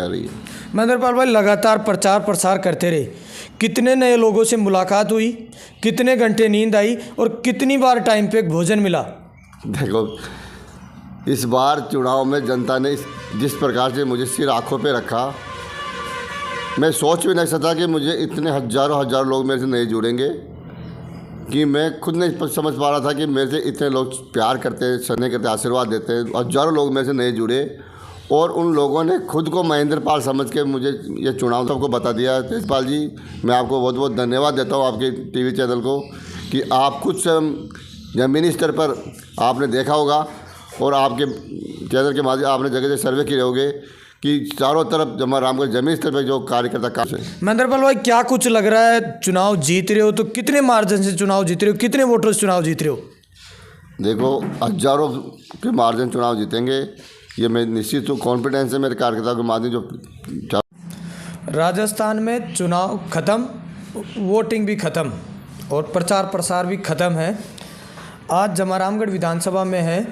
रही है। महेंद्रपाल भाई, लगातार प्रचार प्रसार करते रहे, कितने नए लोगों से मुलाकात हुई, कितने घंटे नींद आई और कितनी बार टाइम पे भोजन मिला? देखो, इस बार चुनाव में जनता ने जिस प्रकार से मुझे सिर आंखों पे रखा, मैं सोच भी नहीं सकता कि मुझे इतने हज़ारों लोग मेरे से नहीं जुड़ेंगे, कि मैं खुद नहीं समझ पा रहा था कि मेरे से इतने लोग प्यार करते हैं, स्नेह करते, आशीर्वाद देते हैं। हज़ारों लोग मेरे से नहीं जुड़े और उन लोगों ने खुद को महेंद्रपाल समझ के मुझे ये चुनाव सबको बता दिया। तेजपाल जी, मैं आपको बहुत बहुत धन्यवाद देता हूँ आपके टीवी चैनल को, कि आप खुद से ज़मीनी स्तर पर आपने देखा होगा और आपके चैनल के माध्यम आपने जगह जगह सर्वे किए होंगे कि चारों तरफ रामगढ़ जमीनी स्तर पर जो कार्यकर्ता काम है। महेंद्रपाल भाई, क्या कुछ लग रहा है, चुनाव जीत रहे हो तो कितने मार्जिन से चुनाव जीत रहे हो, कितने वोटों से चुनाव जीत रहे हो? देखो, हज़ारों के मार्जिन चुनाव जीतेंगे, ये मैं निश्चित हूँ। कॉन्फिडेंस है मेरे कार्यकर्ताओं के माध्यम जो। राजस्थान में चुनाव ख़त्म, वोटिंग भी ख़त्म और प्रचार प्रसार भी ख़त्म है। आज जमारामगढ़ विधानसभा में है।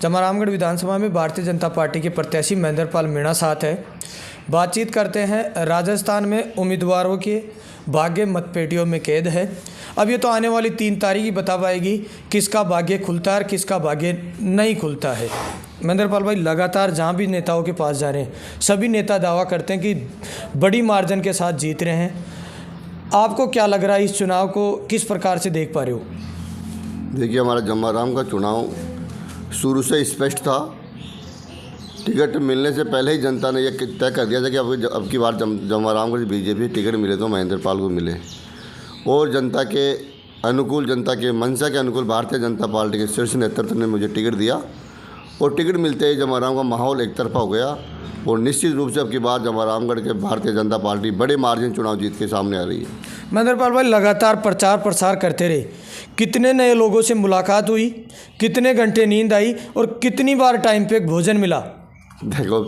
जमारामगढ़ विधानसभा में भारतीय जनता पार्टी के प्रत्याशी महेंद्रपाल मीणा साथ है। बातचीत करते हैं। राजस्थान में उम्मीदवारों के भाग्य मतपेटियों में कैद है। अब ये तो आने वाली 3 तारीख ही बता पाएगी किसका भाग्य खुलता है और किसका भाग्य नहीं खुलता है। महेंद्रपाल भाई, लगातार जहाँ भी नेताओं के पास जा रहे हैं, सभी नेता दावा करते हैं कि बड़ी मार्जिन के साथ जीत रहे हैं। आपको क्या लग रहा है, इस चुनाव को किस प्रकार से देख पा रहे हो? देखिए, हमारा जमाराम का चुनाव शुरू से स्पष्ट था। टिकट मिलने से पहले ही जनता ने यह तय कर दिया था कि अब की बार जमाराम को बीजेपी टिकट मिले तो महेंद्रपाल को मिले, और जनता के अनुकूल, जनता के मंशा के अनुकूल भारतीय जनता पार्टी के शीर्ष नेतृत्व ने मुझे टिकट दिया और टिकट मिलते ही जमाराम का माहौल एक तरफा हो गया। और निश्चित रूप से अब की बार जमारामगढ़ के भारतीय जनता पार्टी बड़े मार्जिन चुनाव जीत के सामने आ रही है। महेंद्रपाल भाई, लगातार प्रचार प्रसार करते रहे, कितने नए लोगों से मुलाकात हुई, कितने घंटे नींद आई और कितनी बार टाइम पे भोजन मिला? देखो,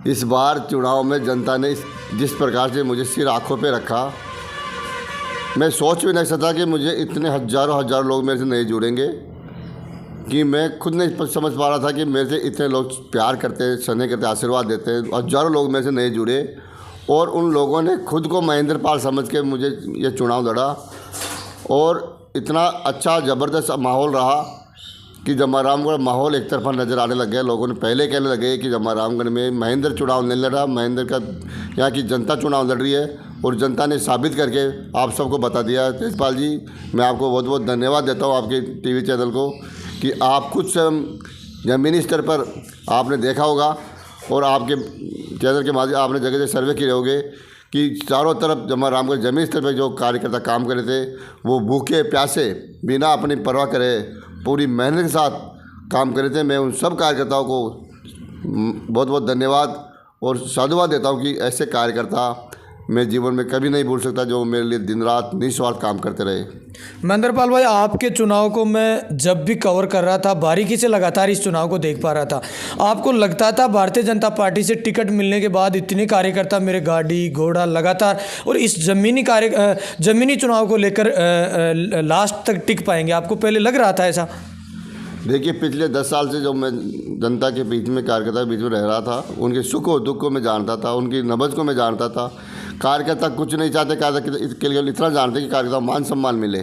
इस बार चुनाव में जनता ने जिस प्रकार से मुझे सिर आंखों पे रखा, मैं सोच भी नहीं सकता कि मुझे इतने हज़ारों लोग मेरे से नहीं जुड़ेंगे, कि मैं खुद नहीं समझ पा रहा था कि मेरे से इतने लोग प्यार करते हैं, स्नेह करते, आशीर्वाद देते हैं। हज़ारों लोग मेरे से नहीं जुड़े और उन लोगों ने खुद को महेंद्रपाल समझ के मुझे ये चुनाव लड़ा। और इतना अच्छा ज़बरदस्त माहौल रहा कि जमारामगढ़ माहौल एक तरफा नज़र आने लग गया। लोगों ने पहले कहने लगे कि जमारामगढ़ में महेंद्र चुनाव नहीं लड़ रहा, महेंद्र का यहाँ की जनता चुनाव लड़ रही है, और जनता ने साबित करके आप सबको बता दिया। तेजपाल जी, मैं आपको बहुत बहुत धन्यवाद देता हूँ आपके टीवी चैनल को, कि आप खुद से ज़मीनी स्तर पर आपने देखा होगा और आपके चैनल के माध्यम आपने जगह जगह सर्वे किए होंगे कि चारों तरफ जमारामगढ़ जमीनी स्तर पर जो कार्यकर्ता काम कर रहे थे, वो भूखे प्यासे बिना अपनी परवाह करे पूरी मेहनत के साथ काम कर रहे थे। मैं उन सब कार्यकर्ताओं को बहुत बहुत धन्यवाद और साधुवाद देता हूँ कि ऐसे कार्यकर्ता मैं जीवन में कभी नहीं भूल सकता, जो मेरे लिए दिन रात निस्वार्थ काम करते रहे। महेंद्रपाल भाई, आपके चुनाव को मैं जब भी कवर कर रहा था, बारीकी से लगातार इस चुनाव को देख पा रहा था। आपको लगता था भारतीय जनता पार्टी से टिकट मिलने के बाद इतने कार्यकर्ता मेरे गाड़ी घोड़ा लगातार और इस जमीनी चुनाव को लेकर लास्ट तक टिक पाएंगे? आपको पहले लग रहा था ऐसा? देखिए, पिछले 10 साल से जो मैं जनता के बीच में, कार्यकर्ता के बीच में रह रहा था, उनके सुख और दुख को मैं जानता था, उनकी नब्ज़ को मैं जानता था। कार्यकर्ता कुछ नहीं चाहते, कार्यकर्ता के लिए इतना जानते कि कार्यकर्ता मान सम्मान मिले।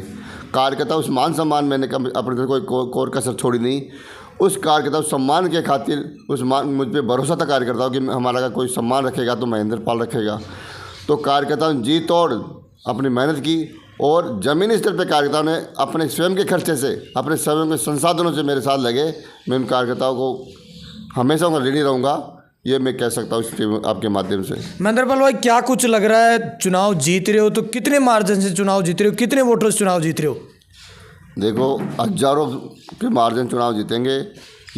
कार्यकर्ता उस मान सम्मान मैंने अपने तरफ कोई कोर कसर छोड़ी नहीं। उस कार्यकर्ता सम्मान के खातिर मुझ पर भरोसा था कार्यकर्ताओं कि हमारा अगर कोई सम्मान रखेगा तो महेंद्रपाल रखेगा। तो कार्यकर्ताओं ने जी तोड़ अपनी मेहनत की और ज़मीनी स्तर पर कार्यकर्ताओं ने अपने स्वयं के खर्चे से, अपने स्वयं के संसाधनों से मेरे साथ लगे। मैं उन कार्यकर्ताओं को हमेशा उनका ऋणी रहूँगा, ये मैं कह सकता हूँ आपके माध्यम से। महेंद्रपाल भाई, क्या कुछ लग रहा है, चुनाव जीत रहे हो तो कितने मार्जिन से चुनाव जीत रहे हो, कितने वोटों से चुनाव जीत रहे हो? देखो, हज़ारों के मार्जिन चुनाव जीतेंगे,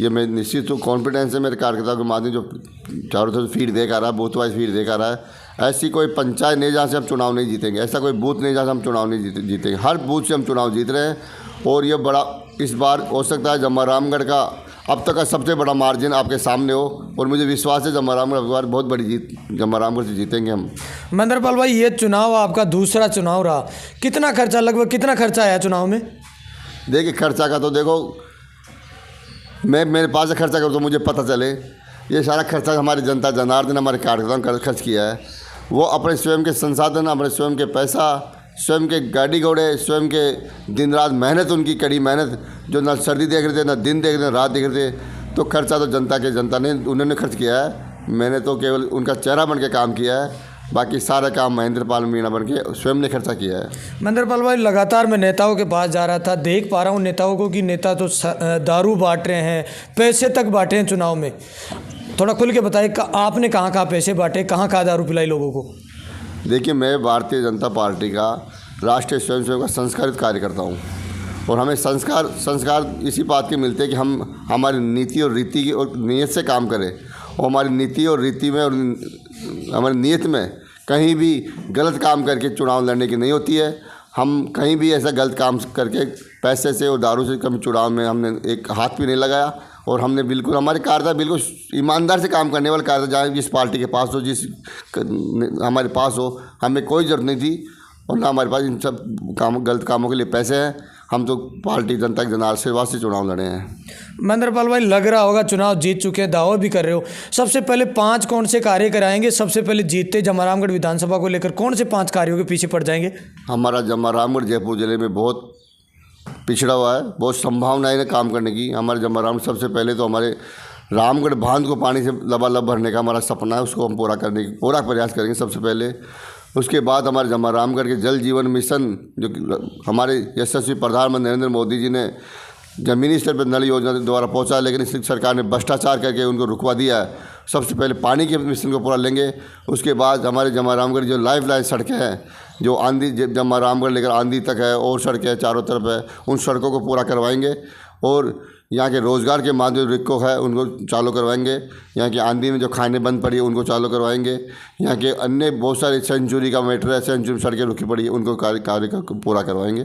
ये मैं निश्चित हूँ। कॉन्फिडेंस है मेरे कार्यकर्ताओं के माध्यम जो चारों तरफ फीड दे कर रहा है, बूथ वाइज फीड दे कर रहा है। ऐसी कोई पंचायत नहीं जहाँ से हम चुनाव नहीं जीतेंगे, ऐसा कोई बूथ नहीं जहाँ से हम चुनाव नहीं जीतेंगे। हर बूथ से हम चुनाव जीत रहे हैं और ये बड़ा इस बार हो सकता है जमारामगढ़ का अब तक का सबसे बड़ा मार्जिन आपके सामने हो, और मुझे विश्वास है जमारामगढ़ इस बार बहुत बड़ी जीत जमारामगढ़ से जीतेंगे हम। महेंद्रपाल भाई, ये चुनाव आपका दूसरा चुनाव रहा, कितना खर्चा, लगभग कितना खर्चा आया चुनाव में? देखिए, खर्चा का तो देखो, मैं मेरे पास से खर्चा करूँ तो मुझे पता चले, ये सारा खर्चा हमारी जनता जनार्दन हमारे कार्यकर्ताओं ने खर्च किया है। वो अपने स्वयं के संसाधन, अपने स्वयं के पैसा, स्वयं के गाड़ी घोड़े, स्वयं के दिन रात मेहनत, उनकी कड़ी मेहनत, जो ना सर्दी देख रहे थे, ना दिन देख रहे थे, ना रात देख रहे थे, तो खर्चा तो जनता ने उन्होंने खर्च किया है। मैंने तो केवल उनका चेहरा बन के काम किया है, बाकी सारा काम महेंद्र पाल मीणा बन के स्वयं ने खर्चा किया है। महेंद्र पाल भाई, लगातार मैं नेताओं के पास जा रहा था, देख पा रहा हूँ नेताओं को कि नेता तो दारू बांट रहे हैं, पैसे तक बांटे हैं चुनाव में। थोड़ा खुल के बताइए, आपने कहाँ कहाँ पैसे बांटे, कहाँ कहाँ दारू पिलाई लोगों को? देखिए, मैं भारतीय जनता पार्टी का राष्ट्रीय स्वयंसेवक का संस्कारित कार्यकर्ता हूँ, और हमें संस्कार इसी बात के मिलते हैं कि हम हमारी नीति और रीति की और नीयत से काम करें, और हमारी नीति और रीति में और हमारी नीयत में कहीं भी गलत काम करके चुनाव लड़ने की नहीं होती है। हम कहीं भी ऐसा गलत काम करके पैसे से और दारू से कभी चुनाव में हमने एक हाथ भी नहीं लगाया, और हमने बिल्कुल हमारे कार्यकर्ता बिल्कुल ईमानदार से काम करने वाले कार्यकर्ता, चाहे जिस पार्टी के पास हो, जिस हमारे पास हो, हमें कोई ज़रूरत नहीं थी, और ना हमारे पास इन सब गलत कामों के लिए पैसे हैं। हम तो पार्टी जनता के जनार्दन से चुनाव लड़े हैं। महेंद्र पाल भाई, लग रहा होगा चुनाव जीत चुके हैं, दावा भी कर रहे हो। सबसे पहले 5 कौन से कार्य कराएंगे? सबसे पहले जीतते जमारामगढ़ विधानसभा को लेकर कौन से 5 कार्यों के पीछे पड़ जाएंगे? हमारा जमारामगढ़ जयपुर ज़िले में बहुत पिछड़ा हुआ है, बहुत संभावनाएं हैं काम करने की। हमारे जमाराम सबसे पहले तो हमारे रामगढ़ बांध को पानी से लबालब भरने का हमारा सपना है, उसको हम पूरा करने की पूरा प्रयास करेंगे सबसे पहले। उसके बाद हमारे जमारामगढ़ के जल जीवन मिशन, जो हमारे यशस्वी प्रधानमंत्री नरेंद्र मोदी जी ने ज़मीनी स्तर पर नल योजना द्वारा पहुंचा, लेकिन इस सरकार ने भ्रष्टाचार करके उनको रुकवा दिया है। सबसे पहले पानी के मिशन को पूरा लेंगे। उसके बाद हमारे जमारामगढ़ जो लाइफ लाइन सड़कें हैं, जो आंधी जमारामगढ़ लेकर आंधी तक है और सड़कें चारों तरफ है, उन सड़कों को पूरा करवाएंगे। और यहाँ के रोज़गार के माध्यम रिक्को है उनको चालू करवाएंगे। यहाँ की आंधी में जो खाने बंद पड़ी है उनको चालू करवाएंगे। यहाँ के अन्य बहुत सारे सेंचुरी का मैटर है, सेंचुरी सड़कें रुकी पड़ी है, उनको कार्य पूरा करवाएंगे।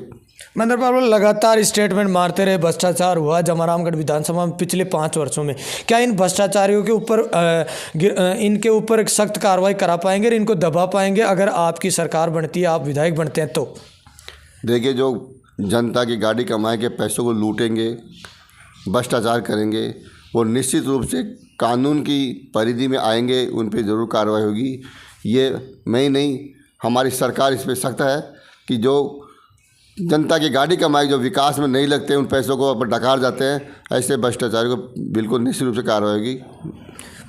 महेंद्र पाल लगातार स्टेटमेंट मारते रहे, भ्रष्टाचार हुआ जमारामगढ़ विधानसभा में पिछले 5 वर्षों में। क्या इन भ्रष्टाचारियों के ऊपर इनके ऊपर एक सख्त कार्रवाई करा पाएंगे और इनको दबा पाएंगे अगर आपकी सरकार बनती है, आप विधायक बनते हैं तो? देखिए, जो जनता की गाड़ी कमाए के पैसों को लूटेंगे, भ्रष्टाचार करेंगे, वो निश्चित रूप से कानून की परिधि में आएंगे, उन पर ज़रूर कार्रवाई होगी। ये मैं ही नहीं, हमारी सरकार इस पर सख्त है कि जो जनता की गाड़ी कमाई जो विकास में नहीं लगते, उन पैसों को ऊपर डकार जाते हैं, ऐसे भ्रष्टाचारियों को बिल्कुल निश्चित रूप से कार्रवाई होगी।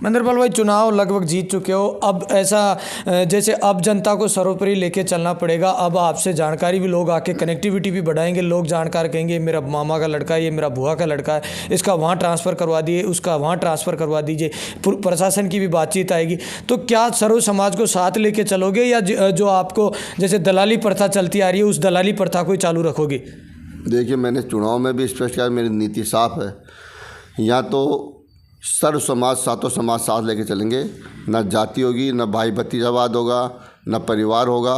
महेंद्र पाल भाई, चुनाव लगभग जीत चुके हो, अब ऐसा जैसे अब जनता को सर्वोपरि लेके चलना पड़ेगा। अब आपसे जानकारी भी लोग आके कनेक्टिविटी भी बढ़ाएंगे, लोग जानकार कहेंगे मेरा मामा का लड़का है, ये मेरा बुआ का लड़का है, इसका वहाँ ट्रांसफ़र करवा दिए, उसका वहाँ ट्रांसफ़र करवा दीजिए, प्रशासन की भी बातचीत आएगी। तो क्या सर्व समाज को साथ लेके चलोगे, या जो आपको जैसे दलाली प्रथा चलती आ रही है उस दलाली प्रथा को ही चालू रखोगे? देखिए, मैंने चुनाव में भी स्पष्ट किया, मेरी नीति साफ है। या तो सर्व समाज, सातों समाज साथ लेके चलेंगे, न जाति होगी, न भाई भतीजावाद होगा, न परिवार होगा,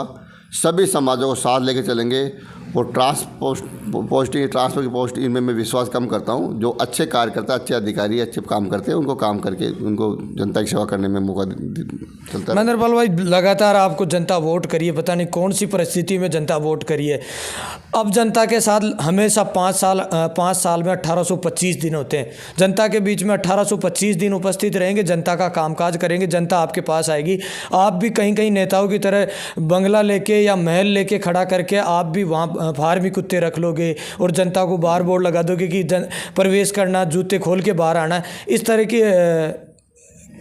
सभी समाजों को साथ लेके चलेंगे। और ट्रांसफर की पोस्ट इनमें मैं विश्वास कम करता हूँ। जो अच्छे कार्यकर्ता, अच्छे अधिकारी, अच्छे काम करते हैं, उनको काम करके उनको जनता की सेवा करने में मौका चलता है। महेंद्र पाल भाई, लगातार आपको जनता वोट करी है, पता नहीं कौन सी परिस्थिति में जनता वोट करी है। अब जनता के साथ हमेशा 5 साल में 1825 दिन होते हैं। जनता के बीच में 1825 दिन उपस्थित रहेंगे, जनता का कामकाज करेंगे, जनता आपके पास आएगी। आप भी कहीं कहीं नेताओं की तरह बंगला लेके या महल लेके खड़ा करके आप भी वहाँ फार्मी कुत्ते रख लोगे और जनता को बाहर बोर्ड लगा दोगे कि प्रवेश करना, जूते खोल के बाहर आना है। इस तरह की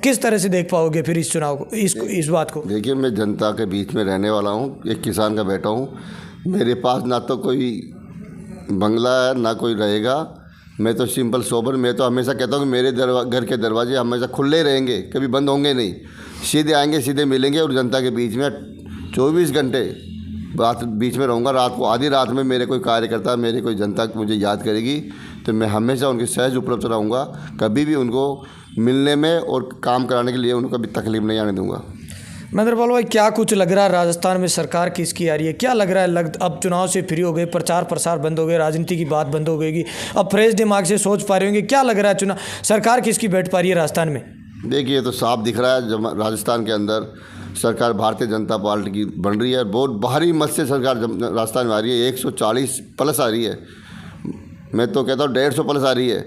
किस तरह से देख पाओगे फिर इस चुनाव को, इस बात को? देखिए, मैं जनता के बीच में रहने वाला हूँ, एक किसान का बेटा हूँ। मेरे पास ना तो कोई बंगला है, ना कोई रहेगा। मैं तो सिंपल सोबर, मैं तो हमेशा कहता हूँ कि मेरे घर के दरवाजे हमेशा खुले रहेंगे, कभी बंद होंगे नहीं। सीधे आएंगे, सीधे मिलेंगे, और जनता के बीच में 24 घंटे बात बीच में रहूँगा। रात को आधी रात में मेरे कोई कार्यकर्ता, मेरे कोई जनता मुझे याद करेगी तो मैं हमेशा उनके सहज उपलब्ध रहूँगा। कभी भी उनको मिलने में और काम कराने के लिए उनको कभी तकलीफ नहीं आने दूँगा। महेंद्र पाल भाई, क्या कुछ लग रहा है राजस्थान में सरकार किसकी आ रही है? क्या लग रहा है? अब चुनाव से फ्री हो गए, प्रचार प्रसार बंद हो गए, राजनीति की बात बंद हो गई, अब फ्रेश दिमाग से सोच पा रहे होंगे। क्या लग रहा है चुनाव सरकार किसकी बैठ पा रही है राजस्थान में? देखिए, तो साफ दिख रहा है राजस्थान के अंदर सरकार भारतीय जनता पार्टी की बन रही है। बहुत भारी मत से सरकार राजस्थान में आ रही है, 140 प्लस आ रही है। मैं तो कहता हूँ 150 प्लस आ रही है।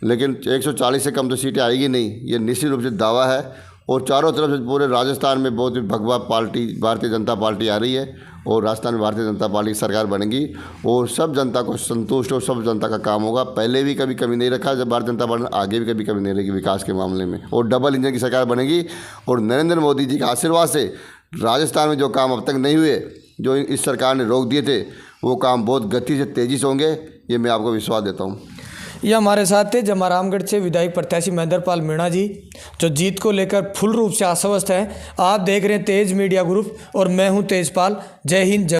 लेकिन 140 से कम तो सीटें आएगी नहीं, ये निश्चित रूप से दावा है। और चारों तरफ से पूरे राजस्थान में बहुत ही भगवा पार्टी भारतीय जनता पार्टी आ रही है और राजस्थान में भारतीय जनता पार्टी की सरकार बनेगी और सब जनता को संतुष्ट हो, सब जनता का काम होगा। पहले भी कभी कमी नहीं रखा जब भारतीय जनता पार्टी, आगे भी कभी कमी नहीं रहेगी विकास के मामले में, और डबल इंजन की सरकार बनेगी। और नरेंद्र मोदी जी के आशीर्वाद से राजस्थान में जो काम अब तक नहीं हुए, जो इस सरकार ने रोक दिए थे, वो काम बहुत गति से तेज़ी से होंगे, ये मैं आपको विश्वास देता हूँ। ये हमारे साथ थे जमारामगढ़ से विधायक प्रत्याशी महेंद्रपाल मीणा जी, जो जीत को लेकर फुल रूप से आश्वस्त हैं। आप देख रहे हैं तेज मीडिया ग्रुप और मैं हूं तेजपाल। जय हिंद।